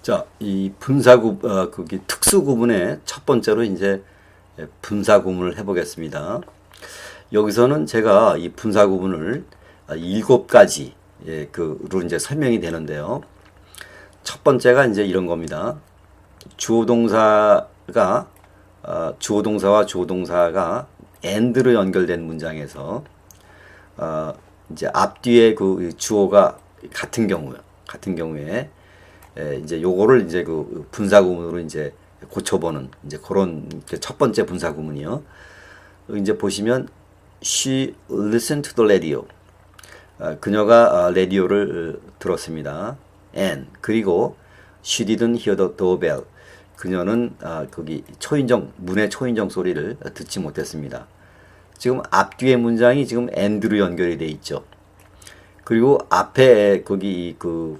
자, 이 거기 특수 구문의 첫 번째로 이제 분사 구문을 해보겠습니다. 여기서는 제가 이 분사 구문을 7가지 그로 이제 설명이 되는데요. 첫 번째가 이제 이런 겁니다. 주어 동사와 주어 동사가 and로 연결된 문장에서 이제 앞뒤에 그 주어가 같은 경우에 이제 요거를 이제 그 분사 구문으로 이제 고쳐보는 이제 그런 첫 번째 분사 구문이요. 이제 보시면 she listened to the radio. 그녀가 라디오를 들었습니다. and 그리고 she didn't hear the doorbell. 그녀는 거기 문의 초인종 소리를 듣지 못했습니다. 지금 앞뒤의 문장이 지금 and로 연결이 돼 있죠. 그리고 앞에 거기 그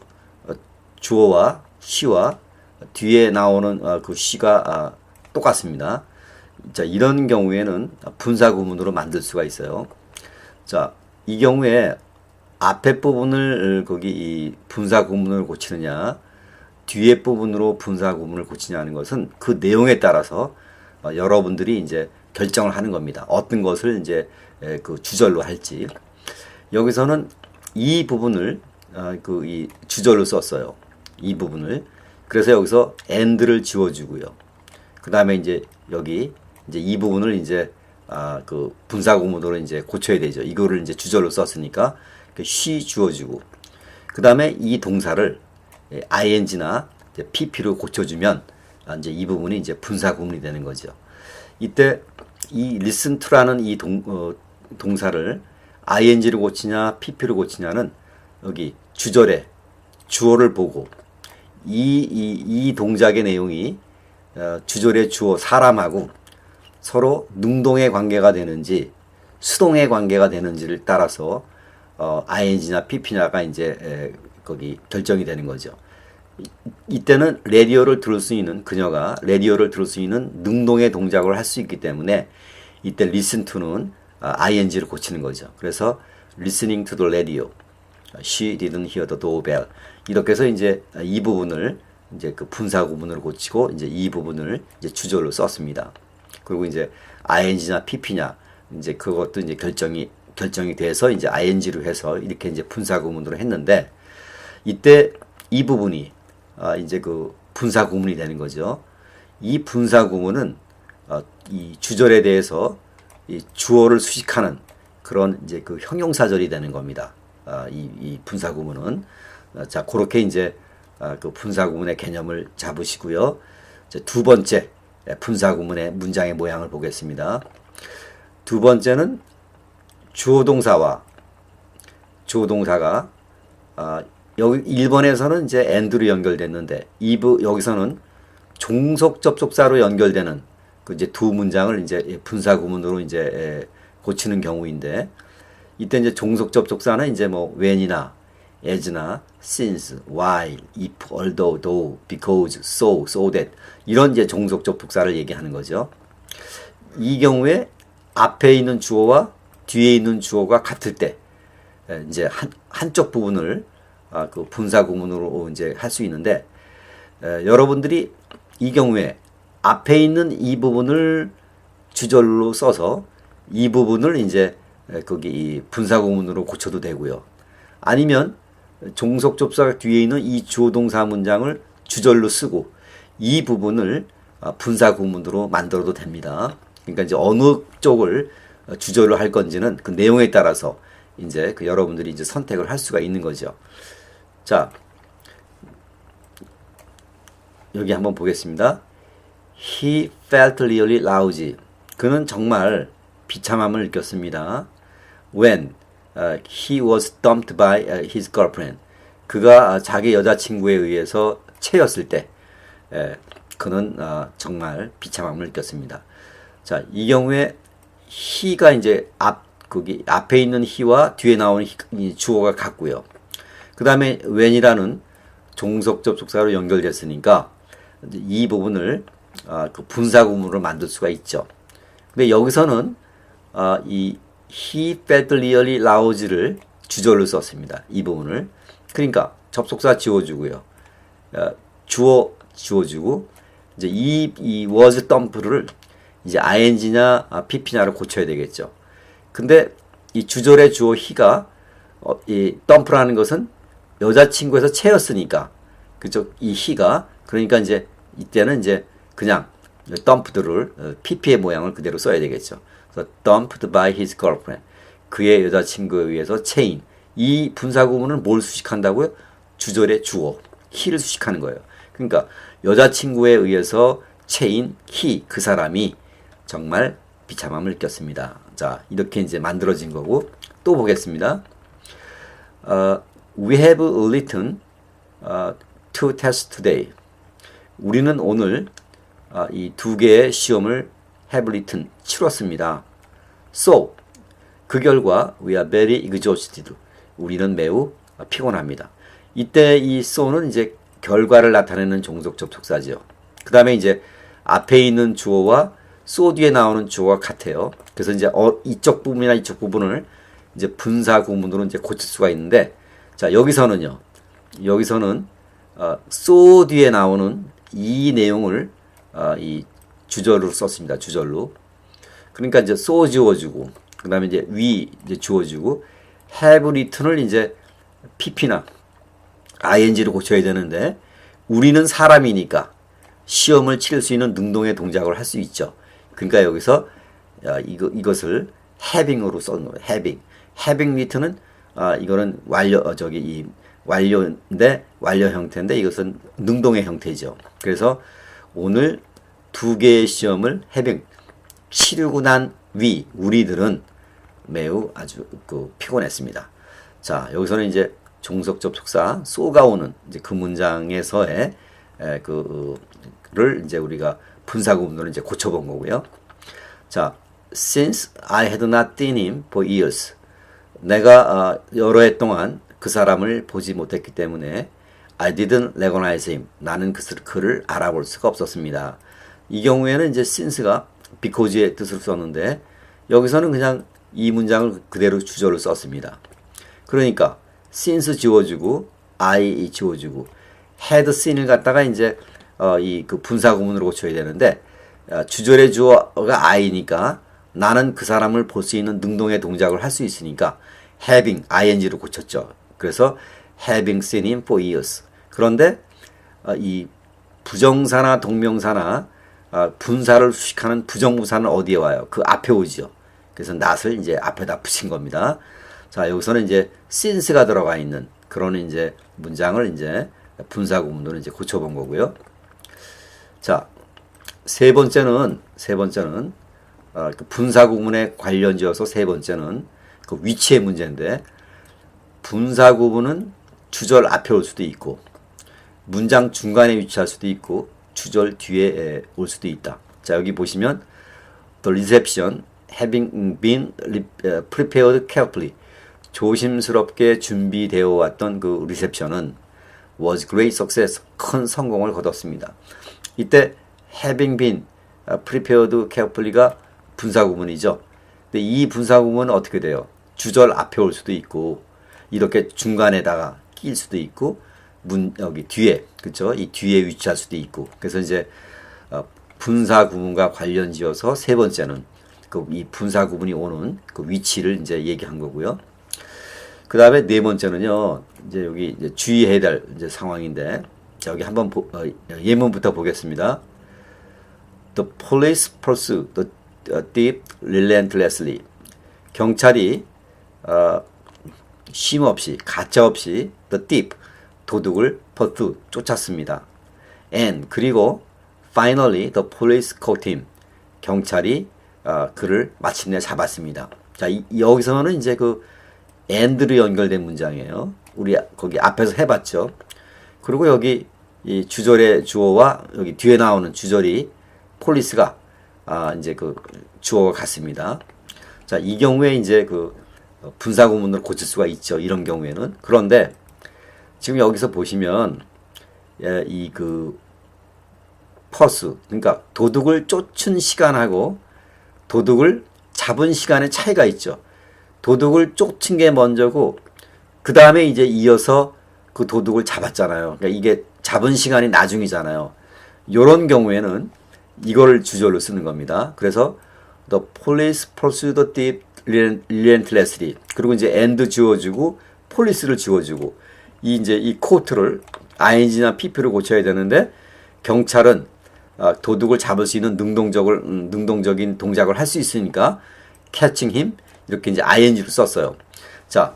주어와 she와 뒤에 나오는 그 she가 똑같습니다. 자, 이런 경우에는 분사 구문으로 만들 수가 있어요. 자, 이 경우에 앞에 부분을 거기 이 분사 구문을 고치느냐, 뒤에 부분으로 분사 구문을 고치냐 하는 것은 그 내용에 따라서 여러분들이 이제 결정을 하는 겁니다. 어떤 것을 이제 그 주절로 할지. 여기서는 이 부분을 이 주절로 썼어요. 이 부분을. 그래서 여기서 and를 지워주고요. 그 다음에 이제 여기 이제 이 부분을 이제 그 분사 구문으로 이제 고쳐야 되죠. 이거를 이제 주절로 썼으니까 she 주어주고, 그 다음에 이 동사를 ing나 pp로 고쳐주면 이제 이 부분이 이제 분사 구문이 되는 거죠. 이때 이 listen to라는 이 동사를 ing로 고치냐 pp로 고치냐는 여기 주절에 주어를 보고 이 동작의 내용이 주절의 주어 사람하고 서로 능동의 관계가 되는지 수동의 관계가 되는지를 따라서 ing나 pp냐가 이제 거기 결정이 되는 거죠. 이때는 그녀가 라디오를 들을 수 있는 능동의 동작을 할 수 있기 때문에 이때 listen to는 ing를 고치는 거죠. 그래서 listening to the radio, she didn't hear the doorbell. 이렇게 해서 이제 이 부분을 이제 그 분사 구문으로 고치고 이제 이 부분을 이제 주절로 썼습니다. 그리고 이제 ing나 pp냐 이제 그것도 이제 결정이 돼서 이제 ing로 해서 이렇게 이제 분사 구문으로 했는데, 이때 이 부분이 이제 그 분사 구문이 되는 거죠. 이 분사 구문은 이 주절에 대해서 이 주어를 수식하는 그런 이제 그 형용사절이 되는 겁니다. 이 분사 구문은. 자, 그렇게 이제 그 분사 구문의 개념을 잡으시고요. 이제 두 번째 분사 구문의 문장의 모양을 보겠습니다. 두 번째는 주어 동사가 여기 1번에서는 이제 and로 연결됐는데 여기서는 종속 접속사로 연결되는 그 이제 두 문장을 이제 분사 구문으로 이제 고치는 경우인데, 이때 이제 종속 접속사는 이제 뭐 when이나 as나 since, while, if, although, though, because, so, so that 이런 이제 종속 접속사를 얘기하는 거죠. 이 경우에 앞에 있는 주어와 뒤에 있는 주어가 같을 때 이제 한쪽 부분을 그 분사 구문으로 이제 할 수 있는데, 여러분들이 이 경우에 앞에 있는 이 부분을 주절로 써서 이 부분을 이제 거기 이 분사 구문으로 고쳐도 되고요. 아니면 종속 접속사 뒤에 있는 이 주어 동사 문장을 주절로 쓰고 이 부분을 분사 구문으로 만들어도 됩니다. 그러니까 이제 어느 쪽을 주절로 할 건지는 그 내용에 따라서 이제 그 여러분들이 이제 선택을 할 수가 있는 거죠. 자, 여기 한번 보겠습니다. He felt really lousy. 그는 정말 비참함을 느꼈습니다. When he was dumped by his girlfriend. 그가 자기 여자친구에 의해서 채였을 때 그는 정말 비참함을 느꼈습니다. 자, 이 경우에 he가 이제 거기 앞에 있는 he와 뒤에 나오는 주어가 같고요. 그 다음에 when이라는 종속 접속사로 연결됐으니까 이 부분을 그 분사 구문으로 만들 수가 있죠. 근데 여기서는 이 he felt really lousy를 주절로 썼습니다. 이 부분을. 그러니까 접속사 지워주고요. 주어 지워주고 이제 이 was dumped를 이제 ing냐 pp냐를 고쳐야 되겠죠. 근데 이 주절의 주어 he가 이 dump라는 것은 여자친구에서 채였으니까 그죠? 이 he가 그러니까 이제 이때는 이제 그냥 dumped를 pp의 모양을 그대로 써야 되겠죠. 그래서 dumped by his girlfriend 그의 여자친구에 의해서 채인 이 분사 구문은 뭘 수식한다고요? 주절의 주어 he를 수식하는 거예요. 그러니까 여자친구에 의해서 채인 he 그 사람이 정말 비참함을 느꼈습니다. 자 이렇게 이제 만들어진 거고 또 보겠습니다. We have written two tests today. 우리는 오늘 이 두 개의 시험을 have written 치렀습니다. So 그 결과 we are very exhausted. 우리는 매우 피곤합니다. 이때 이 so는 이제 결과를 나타내는 종속 접속사죠. 그 다음에 이제 앞에 있는 주어와 so 뒤에 나오는 주어가 같아요. 그래서 이제 이쪽 부분이나 이쪽 부분을 이제 분사 구문으로 이제 고칠 수가 있는데, 자 여기서는요. 여기서는 so 뒤에 나오는 이 내용을 이 주절로 썼습니다. 주절로. 그러니까 이제 so 지워주고, 그 다음에 이제 we 이제 지워주고, have written을 이제 pp나 ing로 고쳐야 되는데, 우리는 사람이니까 시험을 치를 수 있는 능동의 동작을 할 수 있죠. 그러니까 여기서 이것을 having으로 썼는 거예요. having written은 이거는 이 완료인데 완료 형태인데 이것은 능동의 형태죠. 그래서 오늘 두 개의 시험을 having 치르고 난 우리들은 매우 아주 피곤했습니다. 자 여기서는 이제 종속 접속사 so가 오는 이제 그 문장에서의 를 이제 우리가 분사 구문으로 이제 고쳐본 거고요. 자, since I had not seen him for years. 내가 여러 해 동안 그 사람을 보지 못했기 때문에 I didn't recognize him. 나는 그를 알아볼 수가 없었습니다. 이 경우에는 이제 since가 because의 뜻으로 썼는데 여기서는 그냥 이 문장을 그대로 주절로 썼습니다. 그러니까 since 지워주고 I 지워주고 had seen을 갖다가 이제 이 그 분사 구문으로 고쳐야 되는데 주절의 주어가 I니까 나는 그 사람을 볼 수 있는 능동의 동작을 할 수 있으니까 having ing로 고쳤죠. 그래서 having seen him for years. 그런데 이 부정사나 동명사나 분사를 수식하는 부정부사는 어디에 와요? 그 앞에 오죠. 그래서 not을 이제 앞에다 붙인 겁니다. 자 여기서는 이제 since가 들어가 있는 그런 이제 문장을 이제 분사 구문으로 이제 고쳐본 거고요. 자, 세 번째는 그 분사 구문에 관련지어서 세 번째는 그 위치의 문제인데 분사 구문은 주절 앞에 올 수도 있고 문장 중간에 위치할 수도 있고 주절 뒤에 올 수도 있다. 자, 여기 보시면 the reception having been prepared carefully 조심스럽게 준비되어 왔던 그 리셉션은 was great success 큰 성공을 거뒀습니다. 이때 having been prepared carefully가 분사 구문이죠. 근데 이 분사 구문은 어떻게 돼요? 주절 앞에 올 수도 있고 이렇게 중간에다가 끼일 수도 있고 여기 뒤에 그렇죠? 이 뒤에 위치할 수도 있고 그래서 이제 분사 구문과 관련지어서 세 번째는 그 이 분사 구문이 오는 그 위치를 이제 얘기한 거고요. 그 다음에 네 번째는요, 이제 여기 이제 주의해야 될 이제 상황인데, 여기 한번 예문부터 보겠습니다. The police pursued the thief relentlessly. 경찰이 쉼 없이 가차 없이 the thief 도둑을 pursue 쫓았습니다. And 그리고 finally the police caught him. 경찰이 그를 마침내 잡았습니다. 자 여기서는 이제 그 and로 연결된 문장이에요. 우리 거기 앞에서 해봤죠. 그리고 여기 이 주절의 주어와 여기 뒤에 나오는 주절이 폴리스가 이제 그 주어가 같습니다. 자, 이 경우에 이제 그 분사 구문으로 고칠 수가 있죠. 이런 경우에는. 그런데 지금 여기서 보시면 이 그 퍼스 그러니까 도둑을 쫓은 시간하고 도둑을 잡은 시간의 차이가 있죠. 도둑을 쫓은 게 먼저고 그 다음에 이제 이어서 그 도둑을 잡았잖아요. 그러니까 이게 잡은 시간이 나중이잖아요. 요런 경우에는 이걸 주절로 쓰는 겁니다. 그래서 the police pursued the thief relentlessly. 그리고 이제 and 지워주고 police를 지워주고 이제 이 court를 ing나 pp를 고쳐야 되는데 경찰은 도둑을 잡을 수 있는 능동적인 동작을 할 수 있으니까 catching him 이렇게 이제 ing를 썼어요. 자,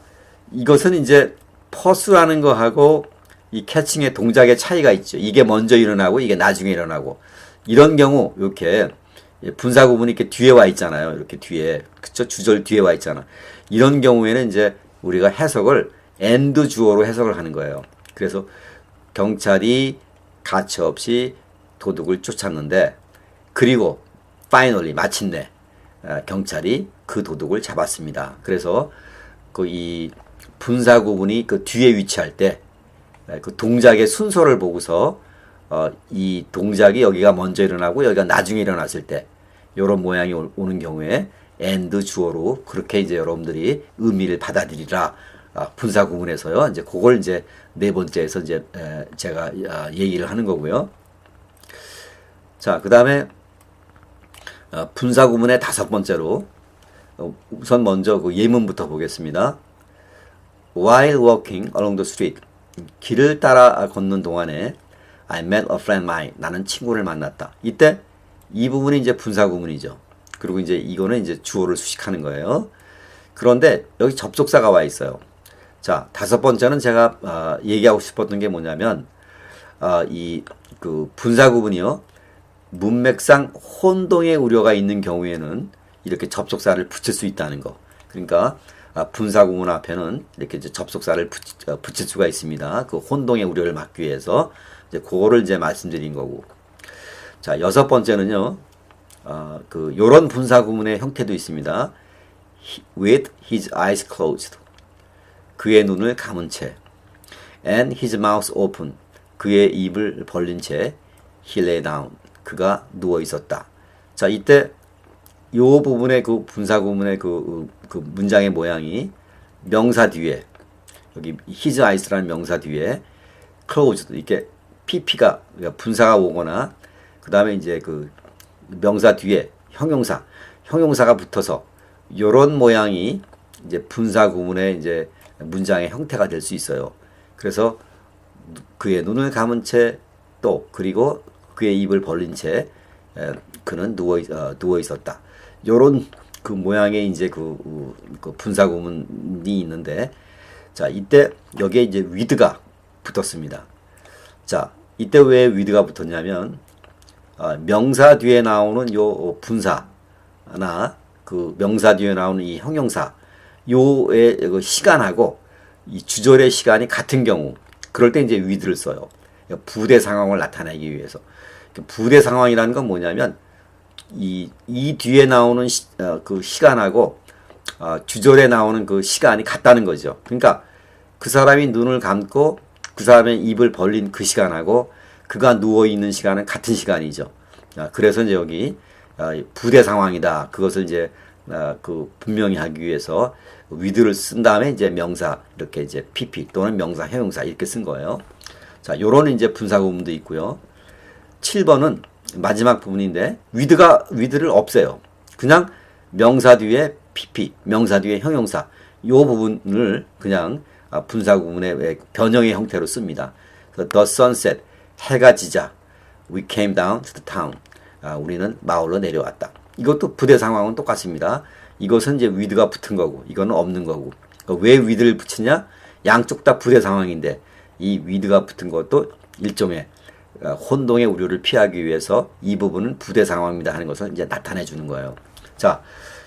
이것은 이제 pursue라는 거하고 이 catching의 동작의 차이가 있죠. 이게 먼저 일어나고 이게 나중에 일어나고 이런 경우 이렇게 분사 구문이 이렇게 뒤에 와 있잖아요. 이렇게 뒤에 그쵸? 주절 뒤에 와 있잖아. 이런 경우에는 이제 우리가 해석을 and 주어로 해석을 하는 거예요. 그래서 경찰이 가차없이 도둑을 쫓았는데 그리고 finally 마침내 경찰이 그 도둑을 잡았습니다. 그래서 그 이 분사 구문이 그 뒤에 위치할 때 그 동작의 순서를 보고서 이 동작이 여기가 먼저 일어나고 여기가 나중에 일어났을 때 이런 모양이 오는 경우에 and 주어로 그렇게 이제 여러분들이 의미를 받아들이라 분사 구문에서요. 이제 그걸 이제 네 번째에서 이제 제가 얘기를 하는 거고요. 자, 그 다음에 분사 구문의 다섯 번째로 우선 먼저 그 예문부터 보겠습니다. While walking along the street, 길을 따라 걷는 동안에 I met a friend mine. 나는 친구를 만났다. 이때 이 부분이 이제 분사 구문이죠. 그리고 이제 이거는 이제 주어를 수식하는 거예요. 그런데 여기 접속사가 와 있어요. 자, 다섯 번째는 제가 얘기하고 싶었던 게 뭐냐면 이 그 분사 구문이요. 문맥상 혼동의 우려가 있는 경우에는 이렇게 접속사를 붙일 수 있다는 거. 그러니까 분사 구문 앞에는 이렇게 이제 접속사를 붙일 수가 있습니다. 그 혼동의 우려를 막기 위해서 이제 그거를 이제 말씀드린 거고. 자, 여섯 번째는요. 그 요런 분사 구문의 형태도 있습니다. With his eyes closed. 그의 눈을 감은 채. And his mouth open. 그의 입을 벌린 채. He lay down. 그가 누워 있었다. 자, 이때 요 부분의 그 분사 구문의 그 문장의 모양이 명사 뒤에 여기 his eyes라는 명사 뒤에 closed 이렇게 pp가 그러니까 분사가 오거나 그 다음에 이제 그 명사 뒤에 형용사가 붙어서 요런 모양이 이제 분사 구문의 이제 문장의 형태가 될 수 있어요. 그래서 그의 눈을 감은 채 또 그리고 그의 입을 벌린 채 그는 누워 있었다. 요런 그 모양의 이제 그 분사 구문이 있는데 자, 이때 여기에 이제 with가 붙었습니다. 자, 이때 왜 with가 붙었냐면 명사 뒤에 나오는 요 분사나 그 명사 뒤에 나오는 이 형용사 요의 시간하고 이 주절의 시간이 같은 경우 그럴 때 이제 with를 써요. 부대 상황을 나타내기 위해서. 부대 상황이라는 건 뭐냐면 이 뒤에 나오는 그 시간하고 주절에 나오는 그 시간이 같다는 거죠. 그러니까 그 사람이 눈을 감고 그 사람의 입을 벌린 그 시간하고 그가 누워 있는 시간은 같은 시간이죠. 그래서 이제 여기 부대 상황이다. 그것을 이제 그 분명히 하기 위해서 with를 쓴 다음에 이제 명사 이렇게 이제 pp 또는 명사 형용사 이렇게 쓴 거예요. 자, 요런 이제 분사 구문도 있고요. 7번은 마지막 부분인데 with를 없애요. 그냥 명사 뒤에 pp, 명사 뒤에 형용사 요 부분을 그냥 분사 구문의 변형의 형태로 씁니다. 그래서 the sunset, 해가 지자 we came down to the town. 우리는 마을로 내려왔다. 이것도 부대 상황은 똑같습니다. 이것은 이제 with가 붙은 거고 이거는 없는 거고. 왜 with를 붙이냐? 양쪽 다 부대 상황인데 이 with가 붙은 것도 일종의 혼동의 우려를 피하기 위해서 이 부분은 부대 상황입니다 하는 것을 이제 나타내 주는 거예요. 자,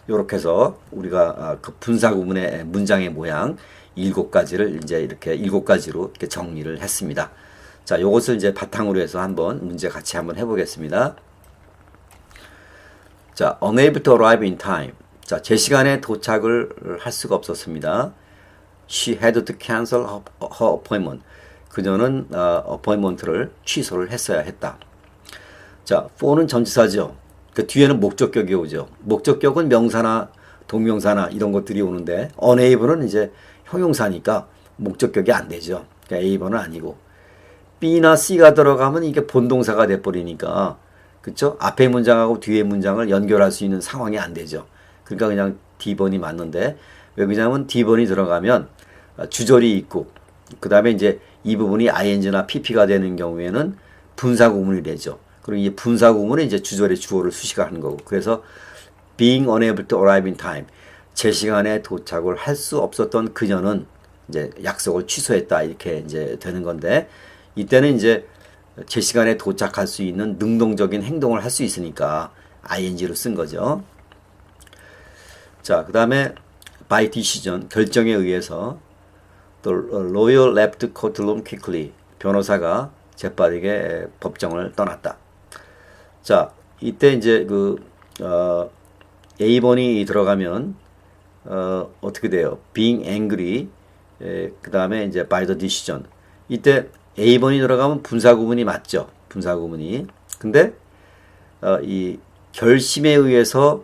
요렇게 해서 우리가 그 분사 구문의 문장의 모양 7가지를 이제 이렇게 7가지로 이렇게 정리를 했습니다. 자, 요것을 이제 바탕으로 해서 한번 문제 같이 한번 해보겠습니다. 자, unable to arrive in time. 자, 제 시간에 도착을 할 수가 없었습니다. She had to cancel her appointment. 그녀는 appointment를 취소를 했어야 했다. 자, for는 전치사죠. 그 뒤에는 목적격이 오죠. 목적격은 명사나 동명사나 이런 것들이 오는데 unable은 이제 형용사니까 목적격이 안 되죠. 그러니까 A번은 아니고. B나 C가 들어가면 이게 본동사가 돼버리니까, 그쵸? 앞에 문장하고 뒤에 문장을 연결할 수 있는 상황이 안 되죠. 그러니까 그냥 D번이 맞는데, 왜 그러냐면 D번이 들어가면 주절이 있고, 그 다음에 이제 이 부분이 ing나 pp가 되는 경우에는 분사구문이 되죠. 그리고 이 분사구문은 이제 주절의 주어를 수식하는 거고. 그래서 being unable to arrive in time. 제 시간에 도착을 할 수 없었던 그녀는 이제 약속을 취소했다. 이렇게 이제 되는 건데, 이때는 이제 제 시간에 도착할 수 있는 능동적인 행동을 할 수 있으니까 ing로 쓴 거죠. 자, 그 다음에 by decision, 결정에 의해서 The lawyer left courtroom quickly. 변호사가 재빠르게 법정을 떠났다. 자, 이때 이제 A번이 들어가면 어떻게 돼요? Being angry. 그 다음에 이제 by the decision. 이때 A번이 들어가면 분사구문이 맞죠. 분사구문이. 근데 이 결심에 의해서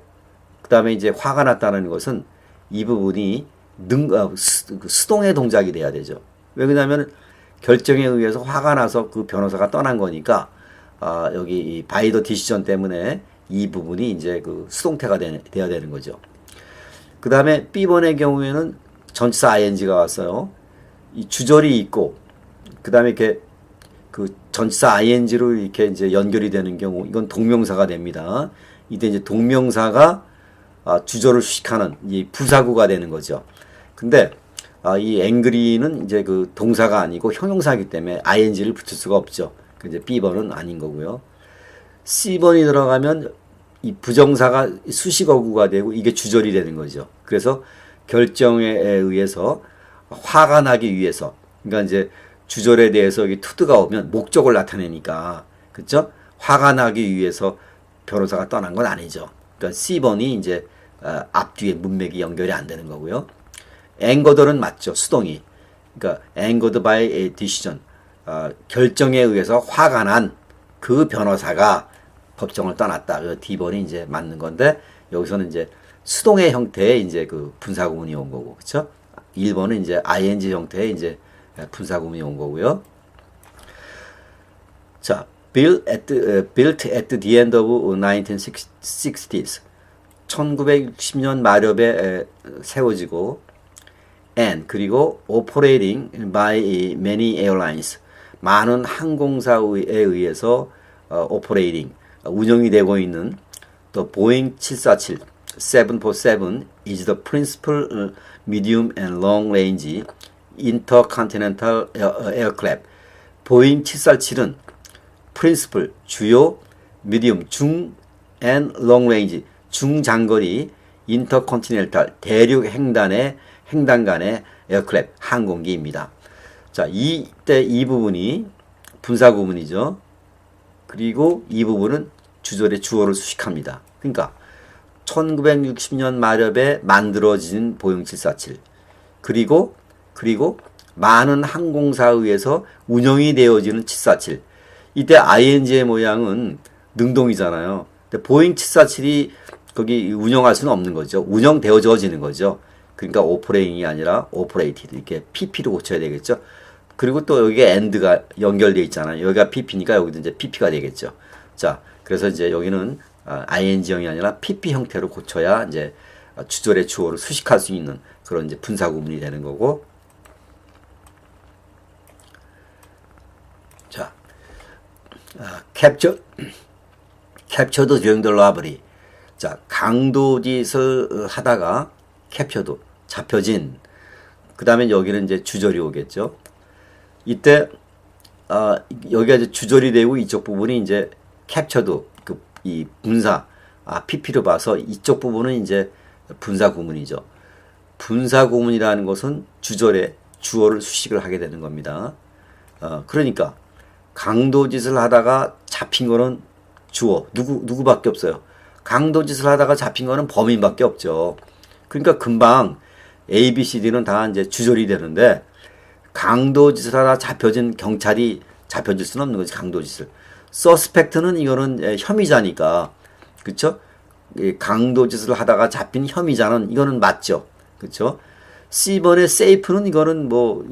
그 다음에 이제 화가 났다는 것은 이 부분이 수동의 동작이 돼야 되죠. 왜 그러냐면 결정에 의해서 화가 나서 그 변호사가 떠난 거니까 여기 이 by the decision 때문에 이 부분이 이제 수동태가 돼야 되는 거죠. 그 다음에 B번의 경우에는 전치사 ing가 왔어요. 이 주절이 있고 그 다음에 이렇게 전치사 ing로 이렇게 이제 연결이 되는 경우 이건 동명사가 됩니다. 이때 이제 동명사가 주절을 수식하는 이 부사구가 되는 거죠. 근데 이 angry는 이제 동사가 아니고 형용사이기 때문에 ing를 붙일 수가 없죠. 이제 B번은 아닌 거고요. C번이 들어가면 이 부정사가 수식어구가 되고 이게 주절이 되는 거죠. 그래서 결정에 의해서 화가 나기 위해서, 그러니까 이제 주절에 대해서 여기 투드가 오면 목적을 나타내니까, 그렇죠? 화가 나기 위해서 변호사가 떠난 건 아니죠. 그러니까 C번이 이제 앞뒤에 문맥이 연결이 안 되는 거고요. angered는 맞죠. 수동이. 그러니까 angered by a decision. 결정에 의해서 화가 난 그 변호사가 법정을 떠났다. 그 D번이 이제 맞는 건데 여기서는 이제 수동의 형태의 이제 분사구문이 온 거고. 그렇죠? 1번은 이제 ing 형태의 이제 분사구문이 온 거고요. 자, built at the end of 1960s. 1960년 말엽에 세워지고 and 그리고 operating by many airlines. 많은 항공사에 의해서 operating 운영이 되고 있는 the Boeing 747 747 is the principal medium and long range intercontinental aircraft. 보잉 747은 principal 주요, medium 중 and long range 중장거리 intercontinental 대륙 횡단 간의 에어크래프트 항공기입니다. 자, 이때 이 부분이 분사구문이죠. 그리고 이 부분은 주절의 주어를 수식합니다. 그러니까 1960년 말엽에 만들어진 보잉 747 그리고 많은 항공사에 의해서 운영이 되어지는 747 이때 ing의 모양은 능동이잖아요. 근데 보잉 747이 거기 운영할 수는 없는 거죠. 운영되어지는 거죠. 그러니까 오퍼레이팅이 아니라 오퍼레이티드 이렇게 pp로 고쳐야 되겠죠. 그리고 또 여기가 end가 연결되어 있잖아요. 여기가 pp니까 여기도 이제 pp가 되겠죠. 자, 그래서 이제 여기는 ing형이 아니라 pp 형태로 고쳐야 이제 주절의 주어를 수식할 수 있는 그런 이제 분사구문이 되는 거고. 자, captured during the robbery. 자, 강도짓을 하다가 captured 잡혀진. 그 다음에 여기는 이제 주절이 오겠죠. 이때 여기가 이제 주절이 되고 이쪽 부분이 이제 captured 이 분사 pp로 봐서 이쪽 부분은 이제 분사 구문이죠. 분사 구문이라는 것은 주절에 주어를 수식을 하게 되는 겁니다. 그러니까 강도짓을 하다가 잡힌 거는 주어 누구밖에 없어요. 강도짓을 하다가 잡힌 거는 범인밖에 없죠. 그러니까 금방 A, B, C, D는 다 이제 주절이 되는데 강도짓을 하다 잡혀진 경찰이 잡혀질 수는 없는 거지. 강도짓을. 서스펙트는 이거는 혐의자니까, 그렇죠? 강도짓을 하다가 잡힌 혐의자는 이거는 맞죠, 그렇죠? C번의 safe는 이거는 뭐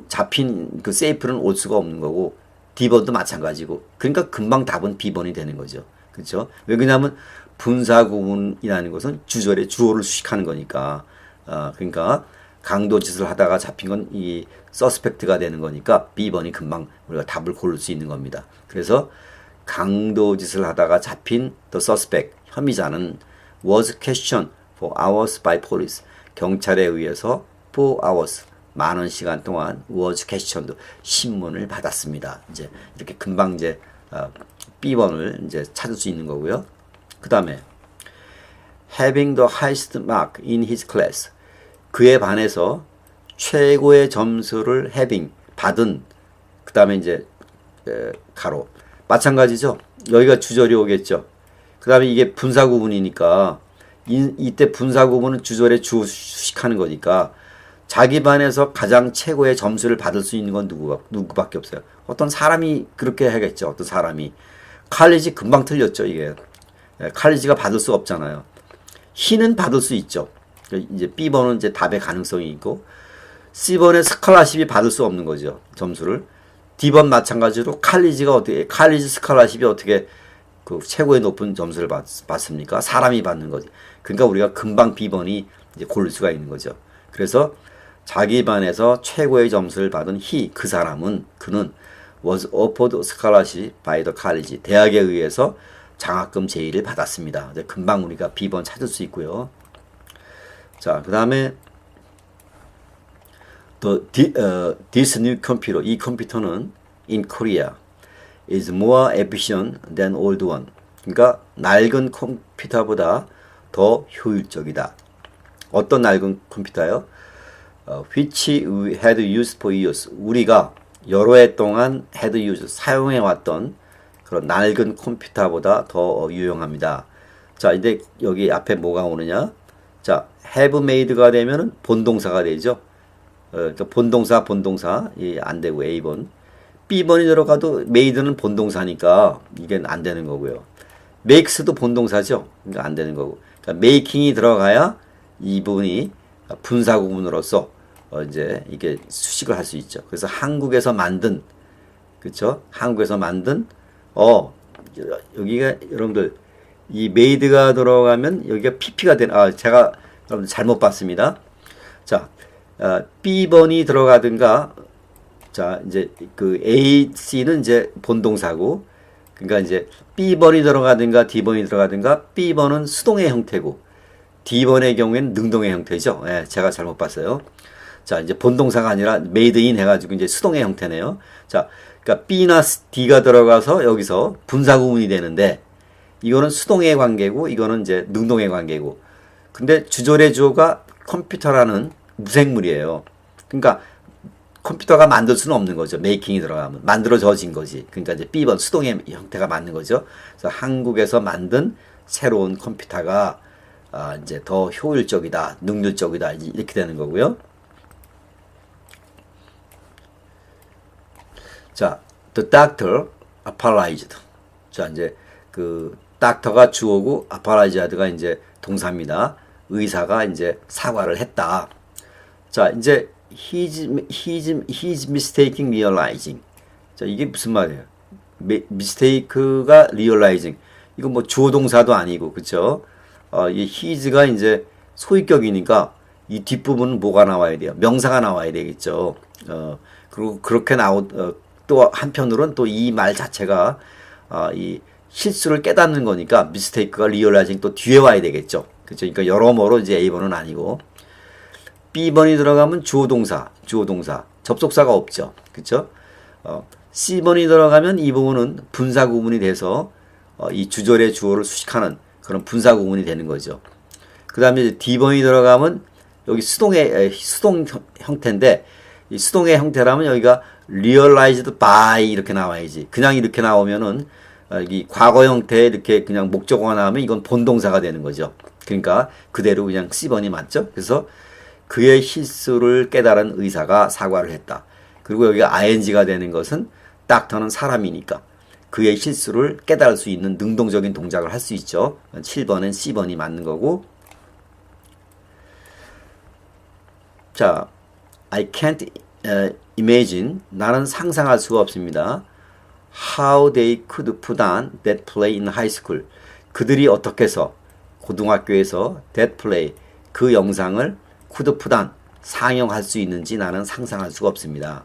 잡힌 그 safe는 올 수가 없는 거고 D번도 마찬가지고 그러니까 금방 답은 B번이 되는 거죠. 그렇죠? 왜 그러냐면 분사 구문이라는 것은 주절에 주어를 수식하는 거니까 그러니까 강도짓을 하다가 잡힌 건 이 서스펙트가 되는 거니까 B번이 금방 우리가 답을 고를 수 있는 겁니다. 그래서 강도짓을 하다가 잡힌 the suspect 혐의자는 was questioned for hours by police 경찰에 의해서 for hours 많은 시간 동안 was questioned 신문을 받았습니다. 이제 이렇게 금방 이제 B번을 이제 찾을 수 있는 거고요. 그 다음에 having the highest mark in his class 그의 반에서 최고의 점수를 having 받은 그 다음에 이제 가로 마찬가지죠. 여기가 주절이 오겠죠. 그 다음에 이게 분사 구문이니까 이때 분사 구문은 주절에 주어 수식하는 거니까 자기 반에서 가장 최고의 점수를 받을 수 있는 건 누구밖에 없어요. 어떤 사람이 그렇게 하겠죠. 어떤 사람이 칼리지 금방 틀렸죠. 이게 칼리지가 받을 수 없잖아요. He는 받을 수 있죠. 이제 B번은 이제 답의 가능성이 있고 C번의 스칼라십이 받을 수 없는 거죠. 점수를. D번 마찬가지로 칼리지 스칼라십이 어떻게 그 최고의 높은 점수를 받습니까? 사람이 받는 거지. 그러니까 우리가 금방 B번이 이제 고를 수가 있는 거죠. 그래서 자기 반에서 최고의 점수를 받은 그 사람은 그는 was offered scholarship by the college 대학에 의해서 장학금 제의를 받았습니다. 금방 우리가 B번 찾을 수 있고요. 자, 그 다음에 this new computer 이 컴퓨터는 in Korea is more efficient than old one. 그러니까 낡은 컴퓨터보다 더 효율적이다. 어떤 낡은 컴퓨터요? which we had used for years. 우리가 여러 해 동안 had used 사용해왔던 그런 낡은 컴퓨터보다 더 유용합니다. 자, 이제 여기 앞에 뭐가 오느냐? 자, have made가 되면은 본동사가 되죠. 그러니까 본동사 안 되고 A번. B번이 들어가도 made는 본동사니까 이게 안 되는 거고요. makes도 본동사죠. 그러니까 안 되는 거고. 그러니까 making이 들어가야 이 부분이 분사 구문으로서 이제 이게 수식을 할 수 있죠. 그래서 한국에서 만든 그렇죠? 한국에서 만든 여기가 여러분들 이 made가 들어가면 여기가 pp가 되는 제가 여러분 잘못 봤습니다. 자, B번이 들어가든가 자, 이제 그 A, C는 이제 본동사고 그러니까 이제 B번이 들어가든가 D번이 들어가든가 B번은 수동의 형태고 D번의 경우에는 능동의 형태죠. 예, 제가 잘못 봤어요. 자, 이제 본동사가 아니라 made in 해가지고 이제 수동의 형태네요. 자, 그러니까 B나 D가 들어가서 여기서 분사 구문이 되는데 이거는 수동의 관계고 이거는 이제 능동의 관계고 근데 주절의 주어가 컴퓨터라는 무생물이에요. 그러니까 컴퓨터가 만들 수는 없는 거죠. 메이킹이 들어가면 만들어져진 거지. 그러니까 이제 B번 수동의 형태가 맞는 거죠. 그래서 한국에서 만든 새로운 컴퓨터가 이제 더 효율적이다, 능률적이다 이렇게 되는 거고요. 자, the doctor apologized. 자, 이제 그 doctor가 주어고 apologized가 이제 동사입니다. 의사가 이제 사과를 했다. 자, 이제 he's mistaking realizing. 자, 이게 무슨 말이에요? mistake가 realizing. 이거 뭐 주어 동사도 아니고, 그쵸? 이 he's가 이제 소위격이니까 이 뒷부분은 뭐가 나와야 돼요? 명사가 나와야 되겠죠. 그리고 그렇게 또 한편으로는 또 이 말 자체가, 이 실수를 깨닫는 거니까 mistake가 realizing 또 뒤에 와야 되겠죠. 그쵸? 그러니까 여러모로 이제 A번은 아니고, B번이 들어가면 주어 동사, 접속사가 없죠. 그쵸? C번이 들어가면 이 부분은 분사 구문이 돼서 이 주절의 주어를 수식하는 그런 분사 구문이 되는 거죠. 그 다음에 D번이 들어가면 여기 수동 형태인데 이 수동의 형태라면 여기가 realized by 이렇게 나와야지. 그냥 이렇게 나오면은 이 과거 형태에 이렇게 그냥 목적어가 나오면 이건 본동사가 되는 거죠. 그러니까 그대로 그냥 C번이 맞죠. 그래서 그의 실수를 깨달은 의사가 사과를 했다. 그리고 여기가 ing가 되는 것은 닥터는 사람이니까 그의 실수를 깨달을 수 있는 능동적인 동작을 할 수 있죠. 7번은 C번이 맞는 거고. 자, I can't imagine. 나는 상상할 수가 없습니다. How they could put on that play in high school. 그들이 어떻게 해서 고등학교에서 that play 그 영상을 could put on 상영할 수 있는지 나는 상상할 수가 없습니다.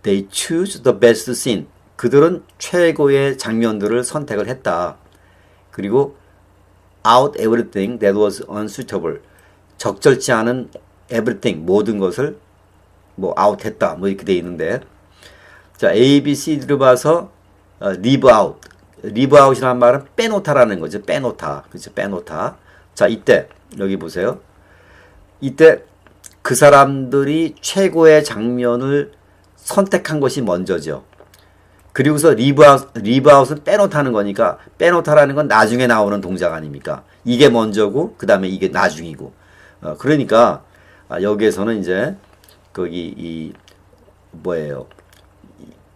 They choose the best scene. 그들은 최고의 장면들을 선택을 했다. 그리고 out everything that was unsuitable. 적절치 않은 everything 모든 것을 뭐 out 했다. 뭐 이렇게 돼 있는데 자, A, B, C를 봐서 leave out. leave out이라는 말은 빼놓다라는 거죠. 빼놓다. 그렇죠? 빼놓다. 자, 이때 여기 보세요. 이때 그 사람들이 최고의 장면을 선택한 것이 먼저죠. 그리고서 leave out은 빼놓다는 거니까 빼놓다라는 건 나중에 나오는 동작 아닙니까? 이게 먼저고 그 다음에 이게 나중이고. 그러니까 여기에서는 이제 거기 이 뭐예요?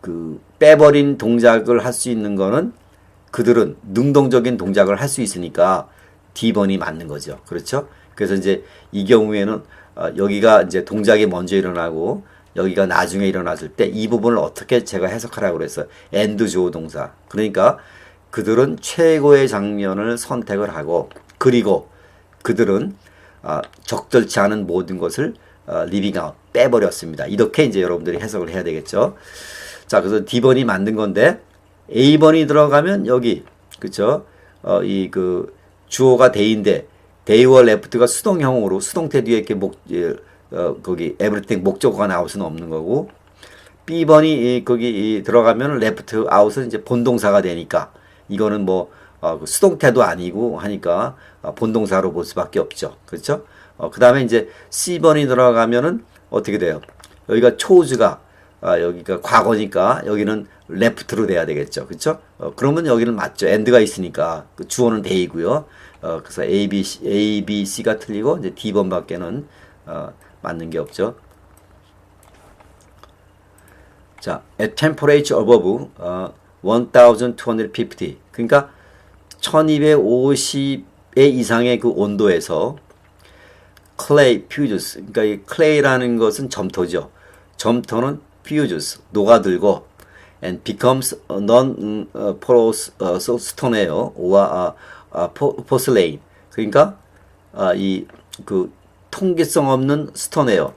그 빼버린 동작을 할 수 있는 거는 그들은 능동적인 동작을 할 수 있으니까 D번이 맞는 거죠. 그렇죠? 그래서 이제 이 경우에는 여기가 이제 동작이 먼저 일어나고 여기가 나중에 일어났을 때 이 부분을 어떻게 제가 해석하라고 그랬어요. and 주어 동사. 그러니까 그들은 최고의 장면을 선택을 하고 그리고 그들은 적절치 않은 모든 것을 leaving out 빼버렸습니다. 이렇게 이제 여러분들이 해석을 해야 되겠죠. 자, 그래서 D번이 만든 건데 A번이 들어가면 여기 그쵸? 이 그 주어가 they인데 they와 left가 수동형으로 수동태 뒤에 이렇게 거기 everything 목적어가 나올 수는 없는 거고 B번이 거기 들어가면 left out은 이제 본동사가 되니까 이거는 뭐 수동태도 아니고 하니까 본동사로 볼 수밖에 없죠. 그렇죠? 그 다음에 이제 C번이 들어가면은 어떻게 돼요? 여기가 chose가 여기가 과거니까 여기는 left로 돼야 되겠죠. 그렇죠? 그러면 여기는 맞죠. and가 있으니까 그 주어는 they이고요. 그래서 A, B, C가 틀리고 이제 D번밖에는 맞는 게 없죠. 자, at temperature above 1250 그러니까 1250의 이상의 그 온도에서 clay fuses 그러니까 이 clay라는 것은 점토죠. 점토는 fuses 녹아들고 and becomes non-porous stone예요. or porcelain 그러니까 이 그 통기성 없는 스톤웨어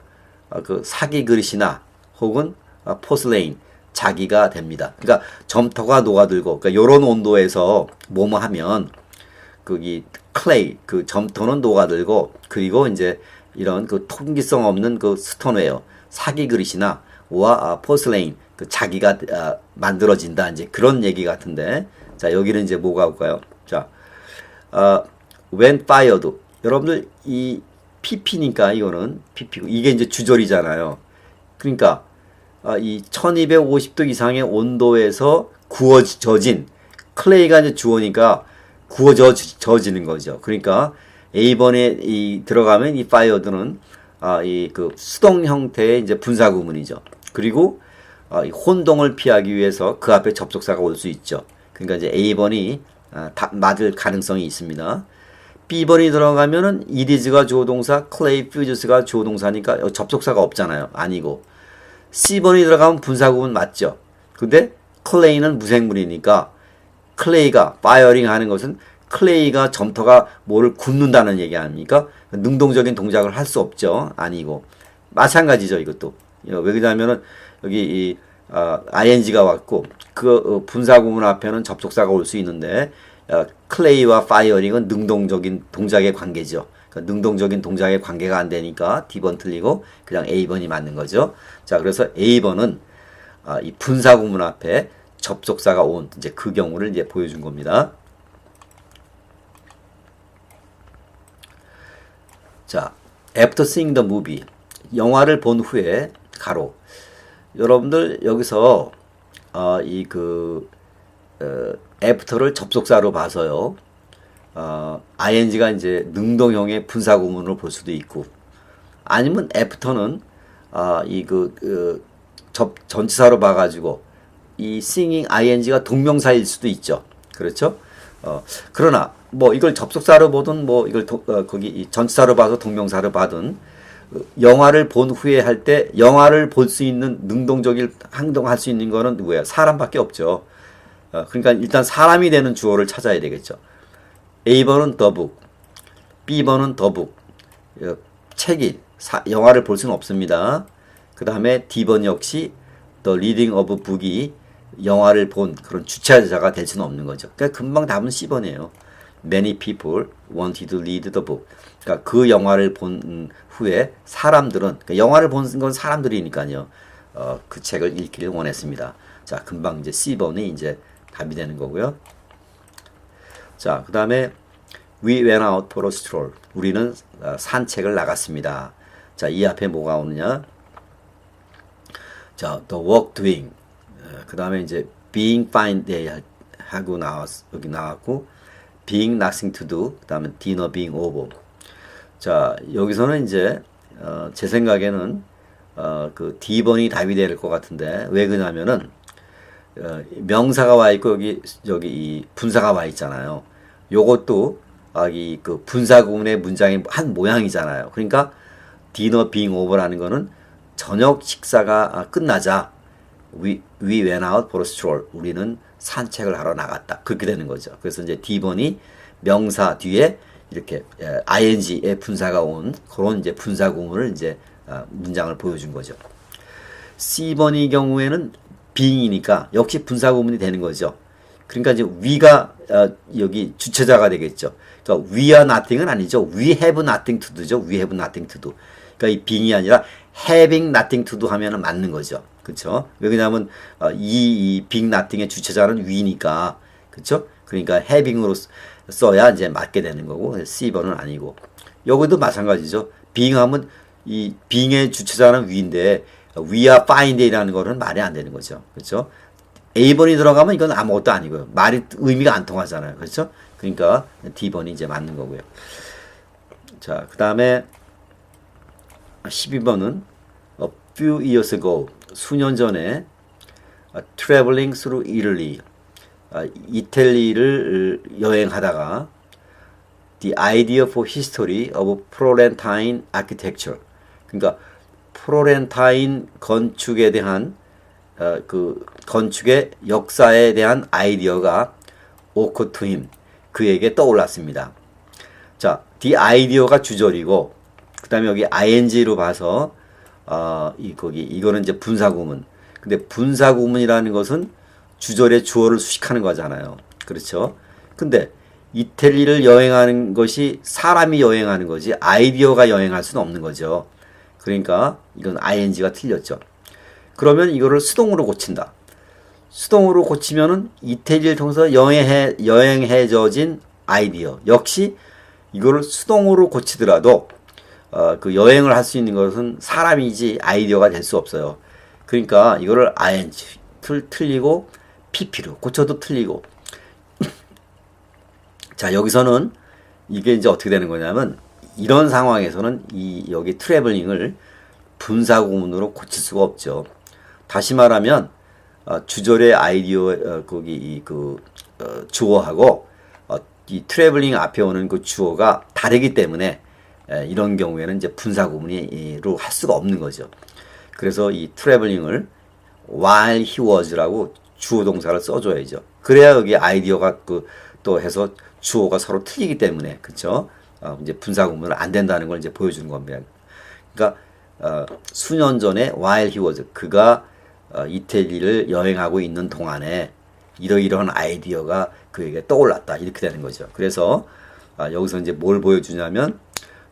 그 사기 그릇이나 혹은 포슬레인 자기가 됩니다. 그러니까 점토가 녹아들고 그러니까 이런 온도에서 뭐뭐 하면 거기 클레이 그 점토는 녹아들고 그리고 이제 이런 그 통기성 없는 그 스톤웨어 사기 그릇이나 와 포슬레인 그 자기가 만들어진다 이제 그런 얘기 같은데 자 여기는 이제 뭐가 올까요? 자 when fired 여러분들 이 PP니까 이거는 PP고 이게 이제 주절이잖아요. 그러니까 이 1250도 이상의 온도에서 구워져진 클레이가 이제 주어니까 구워져지는 거죠. 그러니까 A번에 들어가면 이 fired는 이 그 수동 형태의 이제 분사 구문이죠. 그리고 이 혼동을 피하기 위해서 그 앞에 접속사가 올 수 있죠. 그러니까 이제 A번이 맞을 가능성이 있습니다. B번이 들어가면은 it is가 주어동사, clay fuses가 주어동사니까 접속사가 없잖아요. 아니고 C번이 들어가면 분사구문 맞죠. 근데 clay는 무생물이니까 clay가 firing 하는 것은 clay가 점토가 뭐를 굽는다는 얘기 아닙니까? 능동적인 동작을 할 수 없죠. 아니고 마찬가지죠. 이것도 왜 그러냐면은 여기 이 ing가 왔고 그 분사구문 앞에는 접속사가 올 수 있는데 클레이와 파이어링은 능동적인 동작의 관계죠. 그러니까 능동적인 동작의 관계가 안 되니까 D번 틀리고 그냥 A번이 맞는 거죠. 자, 그래서 A번은 이 분사구문 앞에 접속사가 온 이제 그 경우를 이제 보여준 겁니다. 자, after seeing the movie 영화를 본 후에 가로 여러분들 여기서 after를 접속사로 봐서요. ing가 이제 능동형의 분사구문으로 볼 수도 있고, 아니면 after는 전치사로 봐가지고 이 singing ing가 동명사일 수도 있죠. 그렇죠? 그러나 뭐 이걸 접속사로 보든 뭐 이걸 거기 전치사로 봐서 동명사로 봐든 영화를 본 후에 할 때 영화를 볼 수 있는 능동적인 행동할 수 있는 거는 누구예요? 사람밖에 없죠. 그러니까 일단 사람이 되는 주어를 찾아야 되겠죠. A번은 the book, B번은 the book. 책이 영화를 볼 수는 없습니다. 그 다음에 D번 역시 the reading of book이 영화를 본 그런 주체자가 될 수는 없는 거죠. 그러니까 금방 답은 C번이에요. Many people wanted to read the book. 그러니까 그 영화를 본 후에 사람들은, 그러니까 영화를 본 건 사람들이니까요. 그 책을 읽기를 원했습니다. 자, 금방 이제 C번이 이제 답이 되는 거고요. 자, 그 다음에 We went out for a stroll. 우리는 산책을 나갔습니다. 자, 이 앞에 뭐가 오느냐? 자, the work doing. 그 다음에 이제 being fine day 하고 여기 나왔고, being nothing to do. 그 다음에 dinner being over. 자, 여기서는 이제, 제 생각에는, 그 D번이 답이 될 것 같은데, 왜 그러냐면은, 명사가 와 있고, 여기 이 분사가 와 있잖아요. 요것도, 이 그 분사 구문의 문장의 한 모양이잖아요. 그러니까, dinner being over라는 거는 저녁 식사가 끝나자, we went out for a stroll. 우리는 산책을 하러 나갔다. 그렇게 되는 거죠. 그래서 이제 D번이 명사 뒤에 이렇게 ing의 분사가 온 그런 이제 분사 구문을 이제 문장을 보여준 거죠. C번의 경우에는 being이니까 역시 분사 구문이 되는 거죠. 그러니까 이제 we가 여기 주체자가 되겠죠. 그러니까 we are nothing은 아니죠. we have nothing to do죠. we have nothing to do. 그러니까 이 being이 아니라 having nothing to do 하면은 맞는 거죠. 그렇죠? 왜냐하면 이 being nothing의 주체자는 we니까, 그렇죠? 그러니까 having으로 써야 이제 맞게 되는 거고, C번은 아니고. 여기도 마찬가지죠. being 하면 이 being의 주체자는 we인데 we are fine day라는 거는 말이 안 되는 거죠. 그렇죠? A번이 들어가면 이건 아무것도 아니고요. 말이 의미가 안 통하잖아요. 그렇죠? 그러니까 D번이 이제 맞는 거고요. 자, 그 다음에 12번은 a few years ago, 수년 전에 traveling through Italy, 이탈리를 여행하다가 the idea for history of Florentine architecture, 그러니까 플로렌타인 건축에 대한 그 건축의 역사에 대한 아이디어가 occurred to him, 그에게 떠올랐습니다. 자, the idea가 주절이고, 그 다음에 여기 ing로 봐서 이거는 이제 분사구문. 근데 분사구문이라는 것은 주절에 주어를 수식하는 거잖아요. 그렇죠? 근데 이탈리를 여행하는 것이 사람이 여행하는 거지 아이디어가 여행할 수는 없는 거죠. 그러니까 이건 ing가 틀렸죠. 그러면 이거를 수동으로 고친다. 수동으로 고치면은 이탈리를 통해서 여행해져진 아이디어. 역시 이거를 수동으로 고치더라도 그 여행을 할 수 있는 것은 사람이지 아이디어가 될 수 없어요. 그러니까 이거를 ing 틀리고 pp로 고쳐도 틀리고. 자, 여기서는 이게 이제 어떻게 되는 거냐면 이런 상황에서는 여기 트래블링을 분사구문으로 고칠 수가 없죠. 다시 말하면 주절의 아이디어 거기 주어하고 이 트래블링 앞에 오는 그 주어가 다르기 때문에 이런 경우에는 이제 분사구문으로 할 수가 없는 거죠. 그래서 이 트래블링을 while he was라고 주어 동사를 써줘야죠. 그래야 여기 아이디어가 또 해서 주어가 서로 틀리기 때문에, 그쵸? 이제 분사구문은 안 된다는 걸 이제 보여주는 겁니다. 그러니까 수년 전에 while he was, 그가 이태리를 여행하고 있는 동안에 이러이러한 아이디어가 그에게 떠올랐다, 이렇게 되는 거죠. 그래서 여기서 이제 뭘 보여주냐면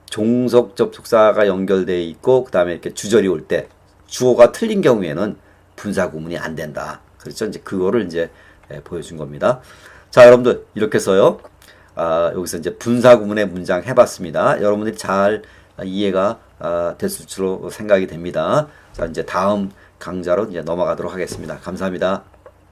종속 접속사가 연결되어 있고 그 다음에 이렇게 주절이 올 때 주어가 틀린 경우에는 분사구문이 안 된다. 그렇죠? 이제 그거를 이제 보여준 겁니다. 자, 여러분들 이렇게 해서요. 여기서 이제 분사구문의 문장 해봤습니다. 여러분들이 잘 이해가 됐을 줄로 생각이 됩니다. 자, 이제 다음 강좌로 이제 넘어가도록 하겠습니다. 감사합니다.